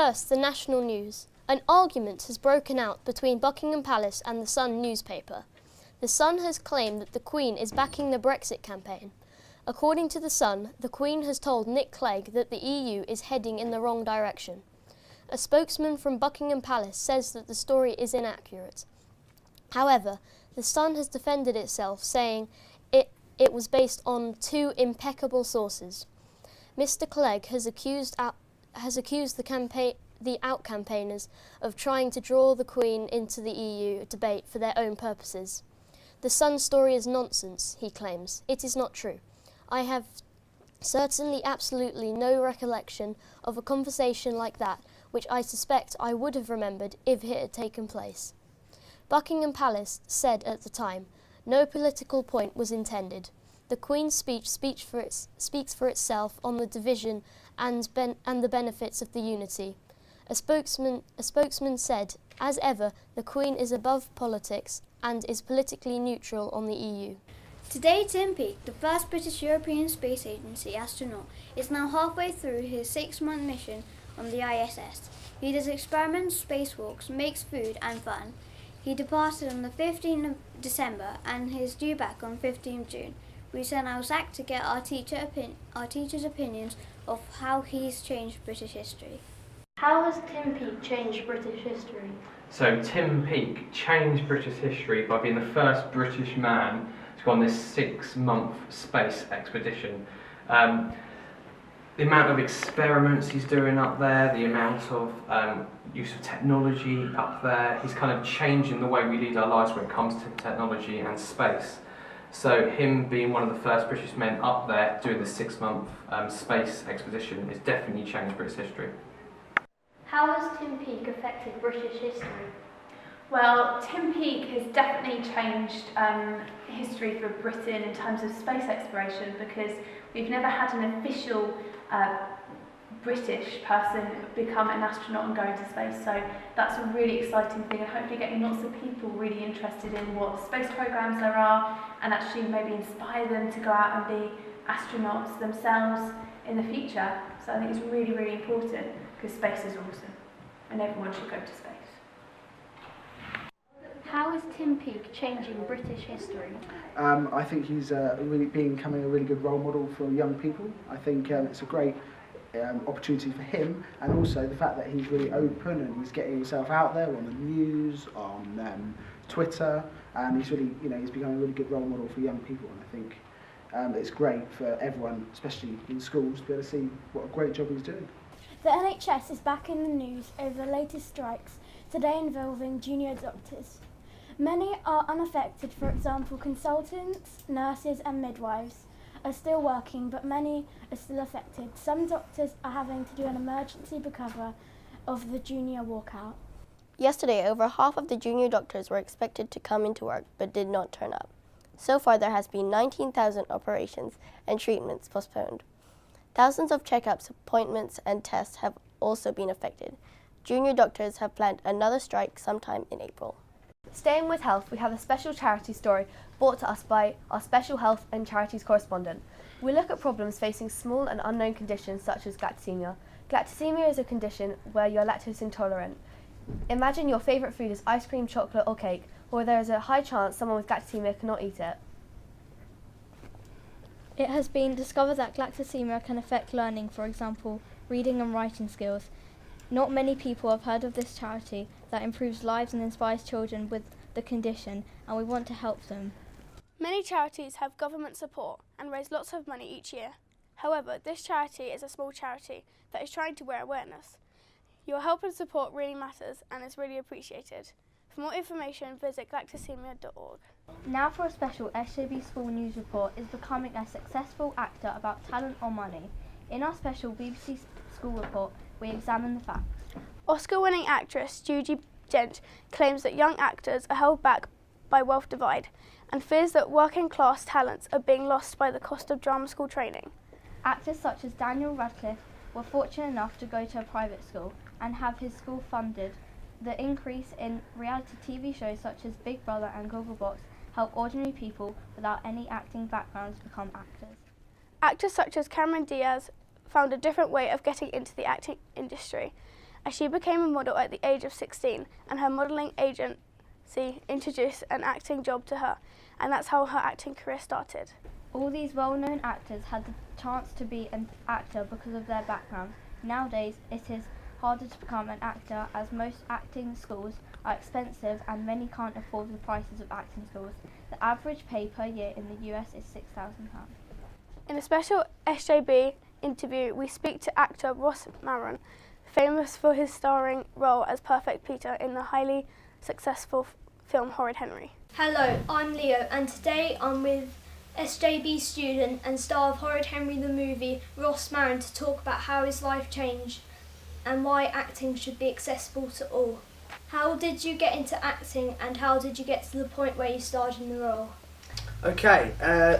First, the national news. An argument has broken out between Buckingham Palace and the Sun newspaper. The Sun has claimed that the Queen is backing the Brexit campaign. According to the Sun, the Queen has told Nick Clegg that the EU is heading in the wrong direction. A spokesman from Buckingham Palace says that the story is inaccurate. However, the Sun has defended itself, saying it was based on two impeccable sources. Mr. Clegg has accused the out-campaigners of trying to draw the Queen into the EU debate for their own purposes. The Sun story is nonsense, he claims. It is not true. I have certainly absolutely no recollection of a conversation like that, which I suspect I would have remembered if it had taken place. Buckingham Palace said at the time, no political point was intended. The Queen's speech speaks for itself on the division and the benefits of the unity. A spokesman said, as ever, the Queen is above politics and is politically neutral on the EU. Today, Tim Peake, the first British European Space Agency astronaut, is now halfway through his 6-month mission on the ISS. He does experiments, spacewalks, makes food and fun. He departed on the 15th of December and is due back on 15th June. We sent our Zach to get our teacher's opinions of how he's changed British history. How has Tim Peake changed British history? So Tim Peake changed British history by being the first British man to go on this 6-month space expedition. The amount of experiments he's doing up there, the amount of use of technology up there, he's kind of changing the way we lead our lives when it comes to technology and space. So him being one of the first British men up there doing the 6-month space expedition has definitely changed British history. How has Tim Peake affected British history? Well, Tim Peake has definitely changed history for Britain in terms of space exploration, because we've never had an official British person become an astronaut and go into space. So that's a really exciting thing, and hopefully getting lots of people really interested in what space programs there are and actually maybe inspire them to go out and be astronauts themselves in the future. So I think it's really, really important, because space is awesome and everyone should go to space. How is Tim Peake changing British history? I think he's becoming a really good role model for young people. I think it's a great opportunity for him, and also the fact that he's really open and he's getting himself out there on the news, on Twitter, and he's really, he's becoming a really good role model for young people. And I think it's great for everyone, especially in schools, to be able to see what a great job he's doing. The NHS is back in the news over the latest strikes, today involving junior doctors. Many are unaffected. For example, consultants, nurses and midwives are still working, but many are still affected. Some doctors are having to do an emergency because of the junior walkout. Yesterday, over half of the junior doctors were expected to come into work but did not turn up. So far, there has been 19,000 operations and treatments postponed. Thousands of checkups, appointments and tests have also been affected. Junior doctors have planned another strike sometime in April. Staying with health, we have a special charity story brought to us by our special health and charities correspondent. We look at problems facing small and unknown conditions such as galactosemia. Galactosemia is a condition where you're lactose intolerant. Imagine your favourite food is ice cream, chocolate or cake, or there is a high chance someone with galactosemia cannot eat it. It has been discovered that galactosemia can affect learning, for example, reading and writing skills. Not many people have heard of this charity that improves lives and inspires children with the condition, and we want to help them. Many charities have government support and raise lots of money each year. However, this charity is a small charity that is trying to wear awareness. Your help and support really matters and is really appreciated. For more information, visit galactosemia.org. Now for a special SJB School News report is becoming a successful actor about talent or money. In our special BBC School report, we examine the facts. Oscar-winning actress Judy Dent claims that young actors are held back by wealth divide and fears that working-class talents are being lost by the cost of drama school training. Actors such as Daniel Radcliffe were fortunate enough to go to a private school and have his school funded. The increase in reality TV shows such as Big Brother and Gogglebox help ordinary people without any acting backgrounds become actors. Actors such as Cameron Diaz found a different way of getting into the acting industry as she became a model at the age of 16, and her modelling agency introduced an acting job to her, and that's how her acting career started. All these well-known actors had the chance to be an actor because of their background. Nowadays, it is harder to become an actor as most acting schools are expensive and many can't afford the prices of acting schools. The average pay per year in the US is £6,000. In a special SJB interview, we speak to actor Ross Maron, famous for his starring role as Perfect Peter in the highly successful film Horrid Henry. Hello, I'm Leo, and today I'm with SJB student and star of Horrid Henry the movie, Ross Maron, to talk about how his life changed and why acting should be accessible to all. How did you get into acting, and how did you get to the point where you starred in the role? Okay,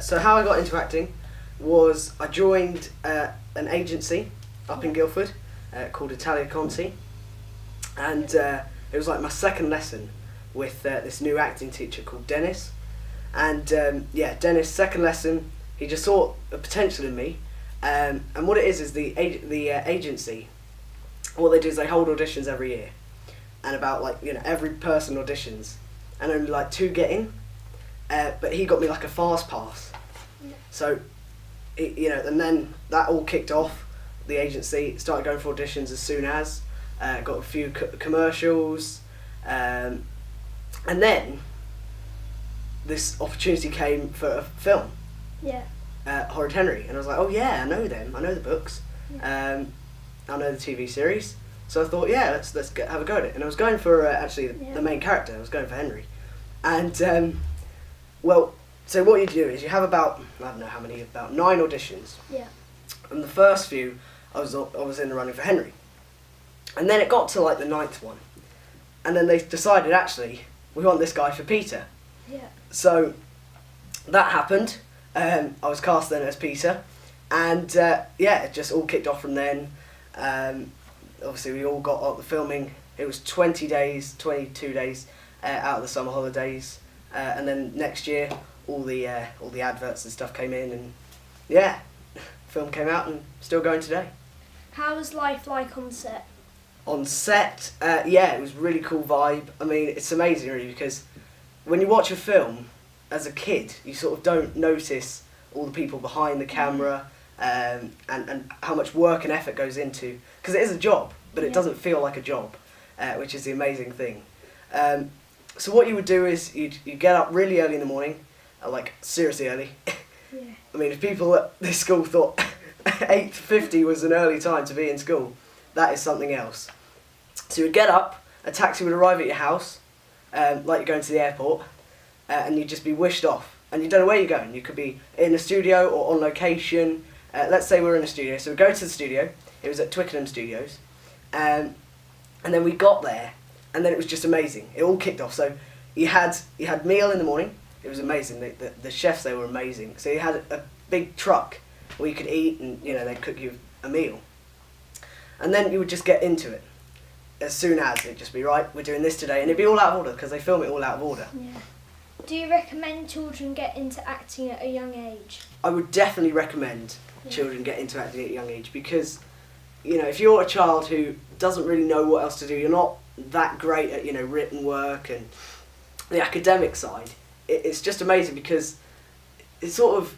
so how I got into acting was I joined an agency up in Guildford called Italia Conti, and it was like my second lesson with this new acting teacher called Dennis. And Dennis, second lesson, he just saw a potential in me, and what it is the agency, what they do is they hold auditions every year, and about every person auditions, and only 2 get in, but he got me a fast pass, so and then that all kicked off. The agency started going for auditions as soon as got a few commercials, and then this opportunity came for a film, Horrid Henry, and I was like, oh yeah, I know them, I know the books, I know the TV series, so I thought, yeah, let's have a go at it. And I was going for the main character. I was going for Henry, and so what you do is you have about 9 auditions. Yeah. And the first few, I was in the running for Henry, and then it got to the 9th one, and then they decided actually we want this guy for Peter. Yeah. So that happened. I was cast then as Peter, and it just all kicked off from then. Obviously, we all got up the filming. It was 22 days out of the summer holidays, and then next year all the adverts and stuff came in, and film came out and still going today. How was life like on set? On set, it was really cool vibe. I mean, it's amazing really, because when you watch a film as a kid, you sort of don't notice all the people behind the camera, and how much work and effort goes into, because it is a job, but it doesn't feel like a job, which is the amazing thing. So what you would do is you'd get up really early in the morning, seriously early. I mean, if people at this school thought 8:50 was an early time to be in school, that is something else. So you'd get up, a taxi would arrive at your house, like you're going to the airport, and you'd just be wished off, and you don't know where you're going. You could be in a studio or on location. Let's say we're in a studio, so we go to the studio. It was at Twickenham Studios, and then we got there, and then it was just amazing. It all kicked off. So you had meal in the morning. It was amazing. The chefs, they were amazing. So you had a big truck where you could eat, and they'd cook you a meal, and then you would just get into it. As soon as it'd just be right, we're doing this today, and it'd be all out of order because they film it all out of order. Yeah. Do you recommend children get into acting at a young age? I would definitely recommend children get into acting at a young age, because if you're a child who doesn't really know what else to do, you're not that great at written work and the academic side, it's just amazing, because it's sort of,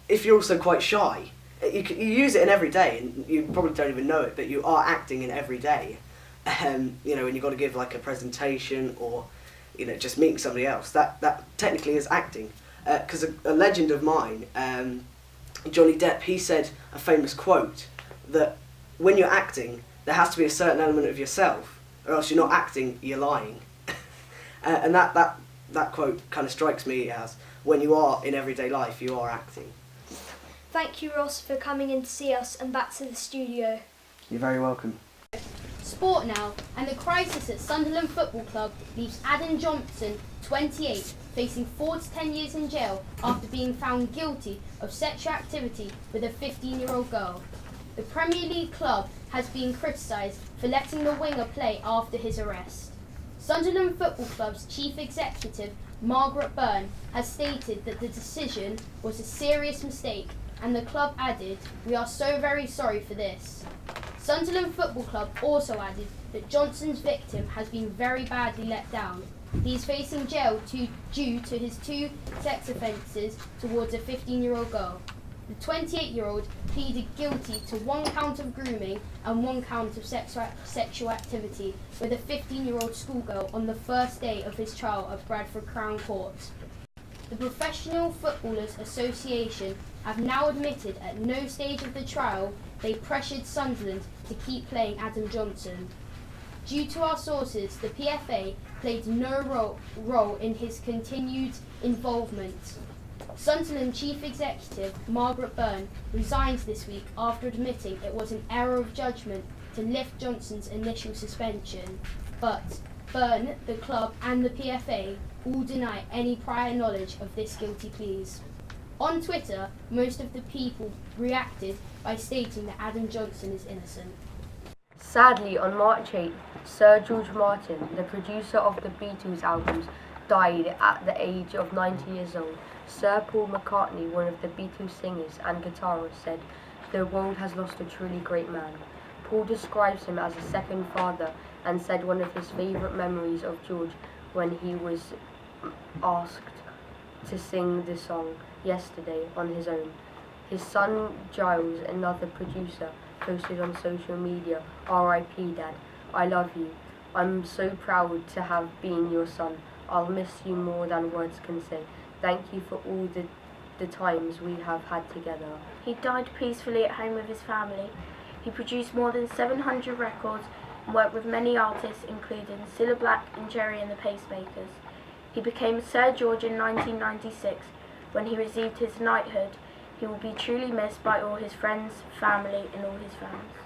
if you're also quite shy, you use it in every day, and you probably don't even know it, but you are acting in every day. When you've got to give a presentation, or just meeting somebody else, that technically is acting. Because a legend of mine, Johnny Depp, he said a famous quote that when you're acting, there has to be a certain element of yourself, or else you're not acting, you're lying. And that quote kind of strikes me as, when you are in everyday life, you are acting. Thank you, Ross, for coming in to see us, and back to the studio. You're very welcome. Sport now, and the crisis at Sunderland Football Club leaves Adam Johnson, 28, facing 4 to 10 years in jail after being found guilty of sexual activity with a 15-year-old girl. The Premier League club has been criticised for letting the winger play after his arrest. Sunderland Football Club's chief executive, Margaret Byrne, has stated that the decision was a serious mistake, and the club added, "We are so very sorry for this." Sunderland Football Club also added that Johnson's victim has been very badly let down. He is facing jail due to his 2 sex offences towards a 15-year-old girl. The 28-year-old pleaded guilty to 1 count of grooming and 1 count of sexual activity with a 15-year-old schoolgirl on the first day of his trial at Bradford Crown Court. The Professional Footballers Association have now admitted at no stage of the trial they pressured Sunderland to keep playing Adam Johnson. Due to our sources, the PFA played no role in his continued involvement. Sunderland Chief Executive Margaret Byrne resigned this week after admitting it was an error of judgment to lift Johnson's initial suspension. But Byrne, the club and the PFA all deny any prior knowledge of this guilty pleas. On Twitter, most of the people reacted by stating that Adam Johnson is innocent. Sadly, on March 8th, Sir George Martin, the producer of the Beatles albums, died at the age of 90 years old. Sir Paul McCartney, one of the Beatles singers and guitarists, said, "The world has lost a truly great man." Paul describes him as a second father and said one of his favourite memories of George when he was asked to sing the song Yesterday on his own. His son Giles, another producer, posted on social media, "R.I.P. Dad, I love you. I'm so proud to have been your son. I'll miss you more than words can say. Thank you for all the times we have had together." He died peacefully at home with his family. He produced more than 700 records and worked with many artists including Cilla Black and Jerry and the Pacemakers. He became Sir George in 1996 when he received his knighthood. He will be truly missed by all his friends, family and all his fans.